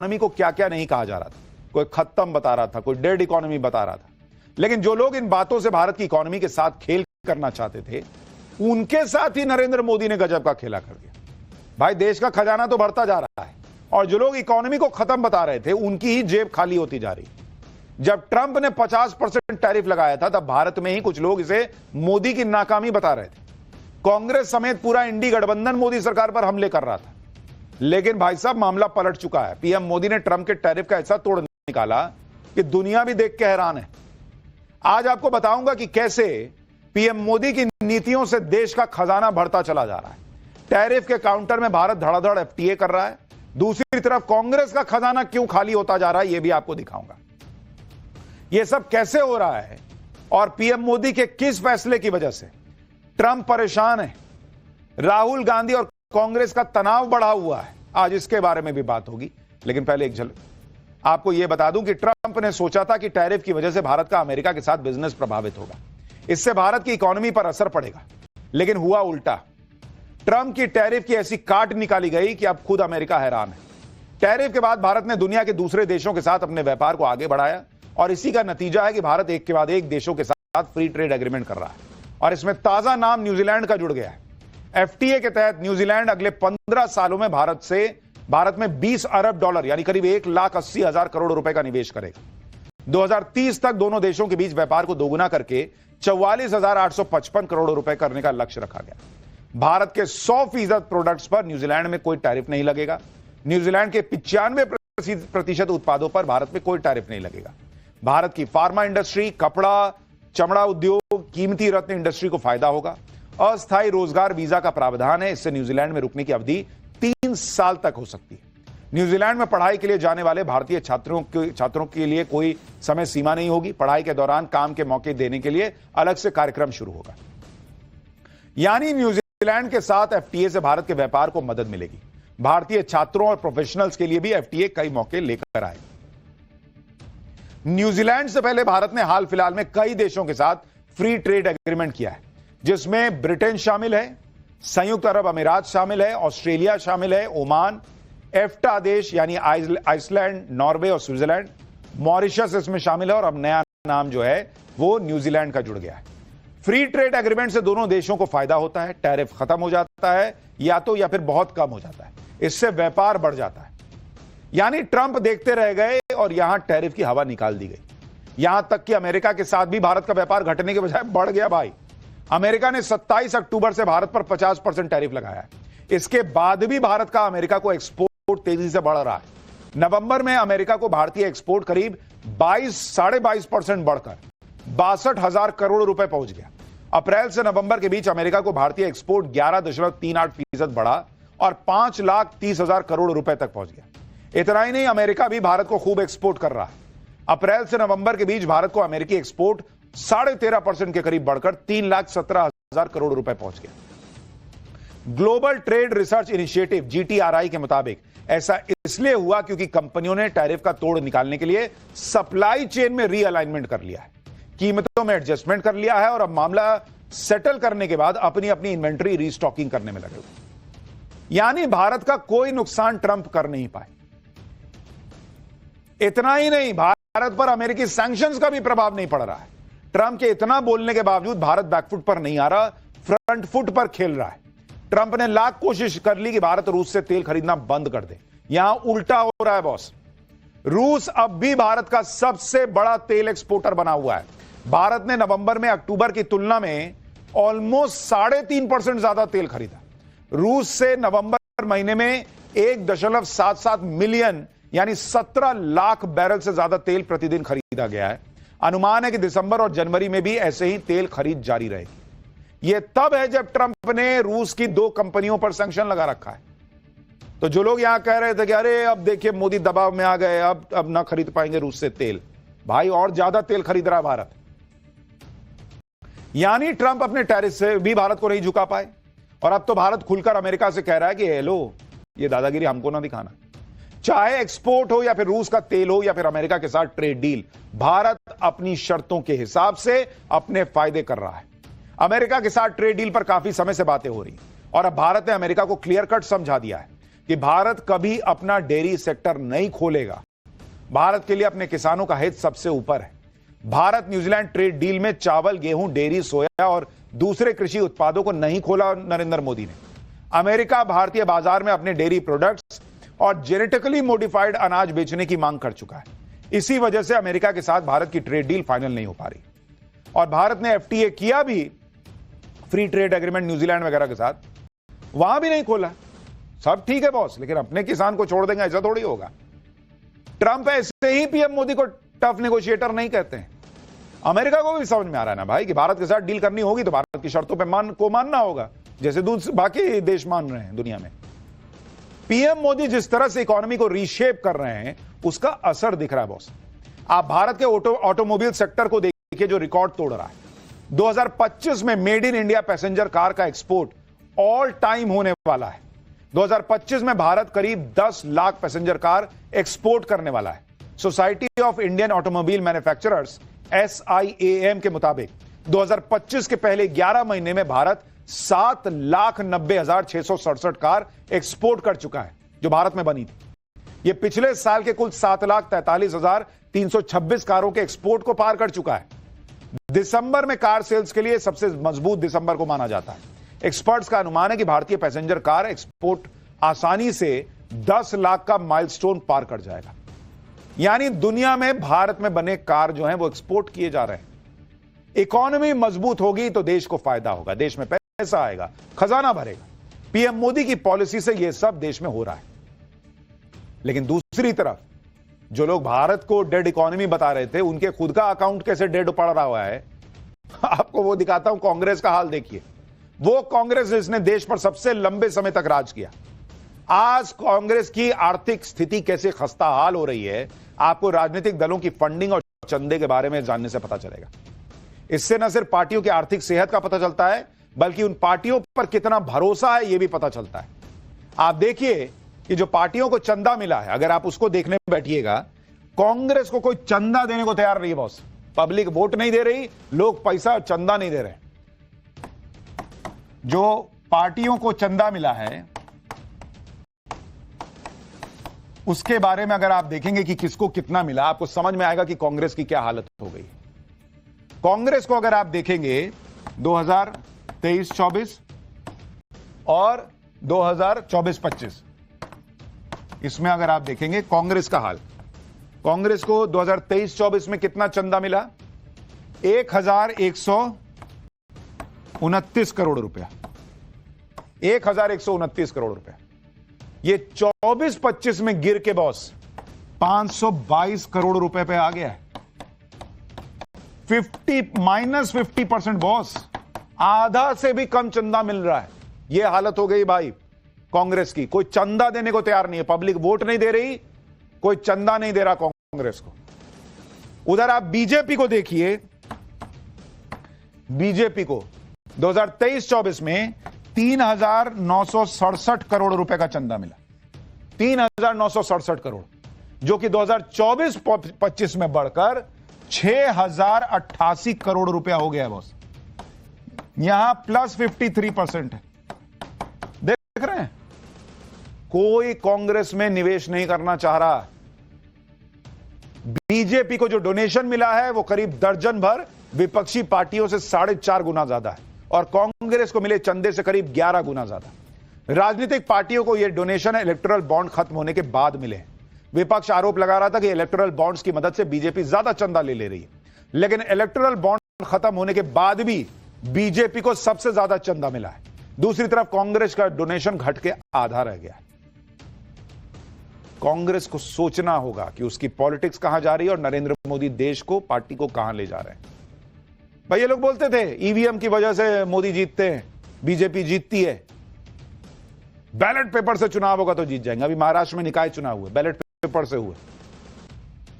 Economy को क्या क्या नहीं कहा जा रहा था, कोई खत्म बता रहा था, कोई डेड इकोनॉमी बता रहा था। लेकिन जो लोग इन बातों से भारत की इकोनॉमी के साथ खेल करना चाहते थे, उनके साथ ही नरेंद्र मोदी ने गजब का खेला कर दिया। भाई देश का खजाना तो बढ़ता जा रहा है और जो लोग इकोनॉमी को खत्म बता रहे थे, उनकी ही जेब खाली होती जा रही। जब ट्रंप ने 50% टैरिफ लगाया था, तब भारत में ही कुछ लोग इसे मोदी की नाकामी बता रहे थे। कांग्रेस समेत पूरा इंडी गठबंधन मोदी सरकार पर हमले कर रहा था। लेकिन भाई साहब, मामला पलट चुका है। पीएम मोदी ने ट्रंप के टैरिफ का ऐसा तोड़ निकाला कि दुनिया भी देख के हैरान है। आज आपको बताऊंगा कि कैसे पीएम मोदी की नीतियों से देश का खजाना बढ़ता चला जा रहा है। टैरिफ के काउंटर में भारत धड़ाधड़ एफटीए कर रहा है, दूसरी तरफ कांग्रेस का खजाना क्यों खाली होता जा रहा है, यह भी आपको दिखाऊंगा। यह सब कैसे हो रहा है और पीएम मोदी के किस फैसले की वजह से ट्रंप परेशान है, राहुल गांधी और कांग्रेस का तनाव बढ़ा हुआ है, आज इसके बारे में भी बात होगी। लेकिन पहले एक झलक आपको यह बता दूं कि ट्रंप ने सोचा था कि टैरिफ की वजह से भारत का अमेरिका के साथ बिजनेस प्रभावित होगा, इससे भारत की इकोनॉमी पर असर पड़ेगा। लेकिन हुआ उल्टा। ट्रंप की टैरिफ की ऐसी काट निकाली गई कि अब खुद अमेरिका हैरान है। टैरिफ के बाद भारत ने दुनिया के दूसरे देशों के साथ अपने व्यापार को आगे बढ़ाया और इसी का नतीजा है कि भारत एक के बाद एक देशों के साथ फ्री ट्रेड एग्रीमेंट कर रहा है और इसमें ताजा नाम न्यूजीलैंड का जुड़ गया है। एफटीए के तहत न्यूजीलैंड अगले 15 सालों में भारत में 20 अरब डॉलर यानी करीब 1,80,000 करोड़ रुपए का निवेश करेगा। 2030 तक दोनों देशों के बीच व्यापार को दोगुना करके 44,855 करोड़ रुपए करने का लक्ष्य रखा गया। भारत के 100% प्रोडक्ट्स पर न्यूजीलैंड में कोई टैरिफ नहीं लगेगा। न्यूजीलैंड के 95% उत्पादों पर भारत में कोई टैरिफ नहीं लगेगा। भारत की फार्मा इंडस्ट्री, कपड़ा, चमड़ा उद्योग, कीमती रत्न इंडस्ट्री को फायदा होगा। अस्थायी रोजगार वीजा का प्रावधान है, इससे न्यूजीलैंड में रुकने की अवधि 3 साल तक हो सकती है। न्यूजीलैंड में पढ़ाई के लिए जाने वाले भारतीय छात्रों के लिए कोई समय सीमा नहीं होगी। पढ़ाई के दौरान काम के मौके देने के लिए अलग से कार्यक्रम शुरू होगा। यानी न्यूजीलैंड के साथ एफटीए से भारत के व्यापार को मदद मिलेगी। भारतीय छात्रों और प्रोफेशनल्स के लिए भी एफटीए कई मौके लेकर आएगा। न्यूजीलैंड से पहले भारत ने हाल फिलहाल में कई देशों के साथ फ्री ट्रेड एग्रीमेंट किया है, जिसमें ब्रिटेन शामिल है, संयुक्त अरब अमीरात शामिल है, ऑस्ट्रेलिया शामिल है, ओमान, एफ्टा देश यानी आइसलैंड, नॉर्वे और स्विट्जरलैंड, मॉरिशस इसमें शामिल है और अब नया नाम जो है वो न्यूजीलैंड का जुड़ गया है। फ्री ट्रेड एग्रीमेंट से दोनों देशों को फायदा होता है। टैरिफ खत्म हो जाता है या फिर बहुत कम हो जाता है, इससे व्यापार बढ़ जाता है। यानी ट्रंप देखते रह गए और यहां टैरिफ की हवा निकाल दी गई। यहां तक कि अमेरिका के साथ भी भारत का व्यापार घटने के बजाय बढ़ गया। भाई, अमेरिका ने 27 अक्टूबर से भारत पर 50% टैरिफ लगाया है। इसके बाद भी भारत का अमेरिका को एक्सपोर्ट तेजी से बढ़ रहा है। नवंबर में अमेरिका को भारतीय एक्सपोर्ट करीब 22.5% बढ़कर 62,000 करोड़ रुपए पहुंच गया। अप्रैल से नवंबर के बीच अमेरिका को भारतीय एक्सपोर्ट 11.38% बढ़ा और 5,30,000 करोड़ रुपए तक पहुंच गया। इतना ही नहीं, अमेरिका भी भारत को खूब एक्सपोर्ट कर रहा है। अप्रैल से नवंबर के बीच भारत को अमेरिकी एक्सपोर्ट 13.5% के करीब बढ़कर 3,17,000 करोड़ रुपए पहुंच गया। Global trade research initiative GTRI के मुताबिक ऐसा इसलिए हुआ क्योंकि कंपनियों ने टैरिफ का तोड़ निकालने के लिए सप्लाई चेन में रीअलाइनमेंट कर लिया है, कीमतों में एडजस्टमेंट कर लिया है और अब मामला सेटल करने के बाद अपनी अपनी इन्वेंट्री रीस्टॉकिंग करने में लगे हुए। यानी भारत का कोई नुकसान ट्रंप कर नहीं पाए। इतना ही नहीं, भारत पर अमेरिकी सैंक्शंस का भी प्रभाव नहीं पड़ रहा है। ट्रंप के इतना बोलने के बावजूद भारत बैकफुट पर नहीं आ रहा, फ्रंट फुट पर खेल रहा है। ट्रंप ने लाख कोशिश कर ली कि भारत रूस से तेल खरीदना बंद कर दे। यहां उल्टा हो रहा है बॉस। रूस अब भी भारत का सबसे बड़ा तेल एक्सपोर्टर बना हुआ है। भारत ने नवंबर में अक्टूबर की तुलना में ऑलमोस्ट 3.5% ज्यादा तेल खरीदा। रूस से नवंबर महीने में 1.77 मिलियन यानी 17 लाख बैरल से ज्यादा तेल प्रतिदिन खरीदा गया है। अनुमान है कि दिसंबर और जनवरी में भी ऐसे ही तेल खरीद जारी रहेगी। यह तब है जब ट्रंप ने रूस की 2 कंपनियों पर सैंक्शन लगा रखा है। तो जो लोग यहां कह रहे थे कि अरे अब देखिए मोदी दबाव में आ गए, अब ना खरीद पाएंगे रूस से तेल, भाई और ज्यादा तेल खरीद रहा है भारत। यानी ट्रंप अपने टैरिफ से भी भारत को नहीं झुका पाए और अब तो भारत खुलकर अमेरिका से कह रहा है कि हेलो, ये दादागिरी हमको ना दिखाना। चाहे एक्सपोर्ट हो या फिर रूस का तेल हो या फिर अमेरिका के साथ ट्रेड डील, भारत अपनी शर्तों के हिसाब से अपने फायदे कर रहा है। अमेरिका के साथ ट्रेड डील पर काफी समय से बातें हो रही और अब भारत ने अमेरिका को क्लियर कट समझा दिया है। कि भारत कभी अपना डेयरी सेक्टर नहीं खोलेगा। भारत के लिए अपने किसानों का हित सबसे ऊपर है। भारत न्यूजीलैंड ट्रेड डील में चावल, गेहूं, डेयरी, सोया और दूसरे कृषि उत्पादों को नहीं खोला नरेंद्र मोदी ने। अमेरिका भारतीय बाजार में अपने डेयरी प्रोडक्ट्स और जेनेटिकली मॉडिफाइड अनाज बेचने की मांग कर चुका है। इसी वजह से अमेरिका के साथ भारत की ट्रेड डील फाइनल नहीं हो पा रही। और भारत ने एफटीए किया भी, फ्री ट्रेड एग्रीमेंट न्यूजीलैंड वगैरह के साथ, वहां भी नहीं खोला। सब ठीक है बॉस, लेकिन अपने किसान को छोड़ देंगे ऐसा थोड़ी होगा। ट्रंप ऐसे ही पीएम मोदी को टफ नेगोशिएटर नहीं कहते हैं। अमेरिका को भी समझ में आ रहा है ना भाई कि भारत के साथ डील करनी होगी तो भारत की शर्तों पे मानना होगा, जैसे बाकी देश मान रहे हैं दुनिया में। पीएम मोदी जिस तरह से इकोनॉमी को रीशेप कर रहे हैं उसका असर दिख रहा है बॉस। आप भारत के ऑटोमोबाइल सेक्टर को देखिए जो रिकॉर्ड तोड़ रहा है। 2025 में made in India passenger car का एक्सपोर्ट ऑल टाइम होने वाला है। 2025 में भारत करीब 10 लाख पैसेंजर कार एक्सपोर्ट करने वाला है। Society of Indian automobile manufacturers SIAM के मुताबिक 2025 के पहले 11 महीने में भारत 7,90,667 कार एक्सपोर्ट कर चुका है जो भारत में बनी थी। यह पिछले साल के कुल 7,43,326 कारों के एक्सपोर्ट को पार कर चुका है। दिसंबर में कार सेल्स के लिए सबसे मजबूत दिसंबर को माना जाता है। एक्सपर्ट्स का अनुमान है कि भारतीय पैसेंजर कार एक्सपोर्ट आसानी से 10 लाख का माइलस्टोन पार कर जाएगा। यानी दुनिया में भारत में बने कार जो हैं वो एक्सपोर्ट किए जा रहे हैं। इकोनॉमी मजबूत होगी तो देश को फायदा होगा, देश में पैसा आएगा, खजाना भरेगा। पीएम मोदी की पॉलिसी से यह सब देश में हो रहा है। लेकिन दूसरी तरफ जो लोग भारत को डेड इकोनॉमी बता रहे थे, उनके खुद का अकाउंट कैसे डेड पड़ रहा हुआ है आपको वो दिखाता हूं। कांग्रेस का हाल देखिए। वो कांग्रेस जिसने देश पर सबसे लंबे समय तक राज किया, आज कांग्रेस की आर्थिक स्थिति कैसे खस्ता हाल हो रही है, आपको राजनीतिक दलों की फंडिंग और चंदे के बारे में जानने से पता चलेगा। इससे न सिर्फ पार्टियों की आर्थिक सेहत का पता चलता है, बल्कि उन पार्टियों पर कितना भरोसा है यह भी पता चलता है। आप देखिए कि जो पार्टियों को चंदा मिला है, अगर आप उसको देखने में बैठिएगा, कांग्रेस को कोई चंदा देने को तैयार नहीं है बॉस। पब्लिक वोट नहीं दे रही, लोग पैसा चंदा नहीं दे रहे। जो पार्टियों को चंदा मिला है उसके बारे में अगर आप देखेंगे कि किसको कितना मिला, आपको समझ में आएगा कि कांग्रेस की क्या हालत हो गई। कांग्रेस को अगर आप देखेंगे 2023-24 और 2024-25, इसमें अगर आप देखेंगे कांग्रेस का हाल, कांग्रेस को 2023-24 में कितना चंदा मिला? 1,129 करोड़ रुपया। 1,129 करोड़ रुपया। ये 24-25 में गिर के बॉस 522 करोड़ रुपए पे आ गया है। -50% बॉस, आधा से भी कम चंदा मिल रहा है। यह हालत हो गई भाई कांग्रेस की। कोई चंदा देने को तैयार नहीं है, पब्लिक वोट नहीं दे रही, कोई चंदा नहीं दे रहा कांग्रेस को। उधर आप बीजेपी को देखिए। बीजेपी को 2023-24 में 3,967 करोड़ रुपए का चंदा मिला। 3,967 करोड़, जो कि 2024-25 में बढ़कर 6,088 करोड़ रुपया हो गया है बॉस। यहां +53% है। देख रहे हैं, कोई कांग्रेस में निवेश नहीं करना चाह रहा। बीजेपी को जो डोनेशन मिला है वो करीब दर्जन भर विपक्षी पार्टियों से 4.5 गुना ज्यादा है, और कांग्रेस को मिले चंदे से करीब 11 गुना ज्यादा। राजनीतिक पार्टियों को यह डोनेशन इलेक्टोरल बॉन्ड खत्म होने के बाद मिले। विपक्ष आरोप लगा रहा था कि इलेक्टोरल बॉन्ड्स की मदद से बीजेपी ज्यादा चंदा ले रही है, लेकिन इलेक्टोरल बॉन्ड खत्म होने के बाद भी बीजेपी को सबसे ज्यादा चंदा मिला है। दूसरी तरफ कांग्रेस का डोनेशन घट के आधा रह गया है। कांग्रेस को सोचना होगा कि उसकी पॉलिटिक्स कहां जा रही है और नरेंद्र मोदी देश को, पार्टी को कहां ले जा रहे हैं। भाई ये लोग बोलते थे ईवीएम की वजह से मोदी जीतते हैं, बीजेपी जीतती है, बैलेट पेपर से चुनाव होगा तो जीत जाएंगे। अभी महाराष्ट्र में निकाय चुनाव हुए, बैलेट पेपर से हुए,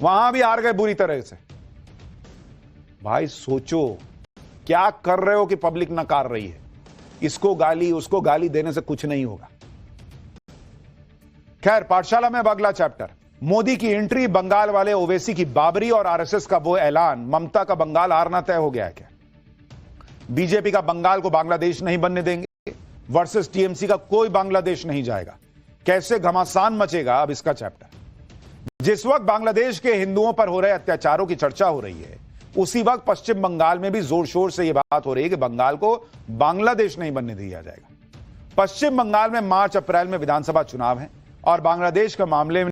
वहां भी हार गए बुरी तरह से। भाई सोचो क्या कर रहे हो कि पब्लिक नकार रही है। इसको गाली उसको गाली देने से कुछ नहीं होगा। खैर, पाठशाला में अब अगला चैप्टर, मोदी की एंट्री, बंगाल वाले ओवैसी की बाबरी और आरएसएस का वो ऐलान, ममता का बंगाल हारना तय हो गया है क्या? बीजेपी का बंगाल को बांग्लादेश नहीं बनने देंगे वर्सेस टीएमसी का कोई बांग्लादेश नहीं जाएगा। कैसे घमासान मचेगा, अब इसका चैप्टर। जिस वक्त बांग्लादेश के हिंदुओं पर हो रहे अत्याचारों की चर्चा हो रही है, उसी वक्त पश्चिम बंगाल में भी जोर शोर से यह बात हो रही है कि बंगाल को बांग्लादेश नहीं बनने दिया जाएगा। पश्चिम बंगाल में मार्च अप्रैल में विधानसभा चुनाव है और बांग्लादेश के मामले में